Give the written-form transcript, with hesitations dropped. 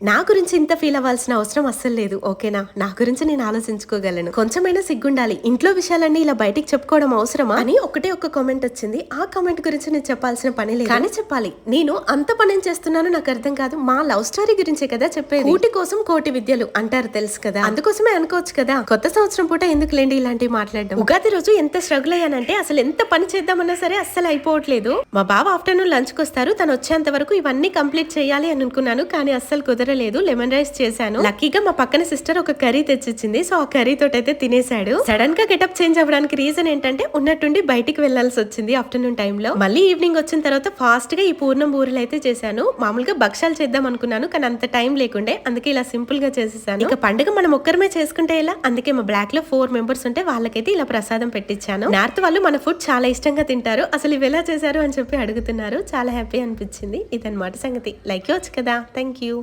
నా గురించి ఇంత ఫీల్ అవ్వాల్సిన అవసరం అస్సలు లేదు. ఓకేనా? నా గురించి నేను ఆలోచించుకోగలను. కొంచెమైనా సిగ్గుండాలి. ఇంట్లో విషయాలన్నీ ఇలా బయటికి చెప్పుకోవడం అవసరమా అని ఒకటే ఒక కామెంట్ వచ్చింది. ఆ కామెంట్ గురించి నేను చెప్పాల్సిన పని లేదు, కానీ చెప్పాలి. నేను అంత పని చేస్తున్నాను నాకు అర్థం కాదు. మా లవ్ స్టోరీ గురించే కదా చెప్పేది. కూటి కోసం కోటి విద్యలు అంటారు, తెలుసు కదా. అందుకోసమే అనుకోవచ్చు కదా. కొత్త సంవత్సరం పూట ఎందుకు లేండి ఇలాంటివి మాట్లాడడం. ఉగాది రోజు ఎంత స్ట్రగుల్ అయ్యానంటే అసలు ఎంత పని చేద్దామన్నా సరే అస్సలు అయిపోవట్లేదు. మా బావ ఆఫ్టర్నూన్ లంచ్ కి వస్తారు. తను వచ్చేంత వరకు ఇవన్నీ కంప్లీట్ చేయాలి అని అనుకున్నాను, కానీ అస్సలు కుదరలేదు. లెమన్ రైస్ చేశాను. లక్కీగా మా పక్కన సిస్టర్ ఒక కర్రీ తెచ్చిచ్చింది. సో ఆ కర్రీ తోటైతే తినేశాడు. సడన్ గా గెటప్ చేంజ్ అవ్వడానికి రీజన్ ఏంటంటే ఉన్నట్టుండి బయటికి వెళ్లాల్సి వచ్చింది ఆఫ్టర్నూన్ టైమ్ లో. మళ్ళీ ఈవినింగ్ వచ్చిన తర్వాత ఫాస్ట్ గా ఈ పూర్ణం బూరెలు అయితే చేశాను. మామూలుగా భక్షాలు చేద్దాం అనుకున్నాను, కానీ అంత టైం లేకుండే, అందుకే ఇలా సింపుల్ గా చేసేసాను. ఇక పండుగ మనం ఒక్కరమే చేసుకుంటే ఎలా, అందుకే మా బ్లాక్ లో 4 మెంబర్స్ ఉంటే వాళ్ళకైతే ఇలా ప్రసాదం పెట్టించాను. నార్త్ వాళ్ళు మన ఫుడ్ చాలా ఇష్టంగా తింటారు. అసలు ఇవి ఎలా చేశారు అని చెప్పి అడుగుతున్నారు. చాలా హ్యాపీ అనిపించింది. ఇదన్నమాట సంగతి. లైక్ వచ్చు కదా. Thank you.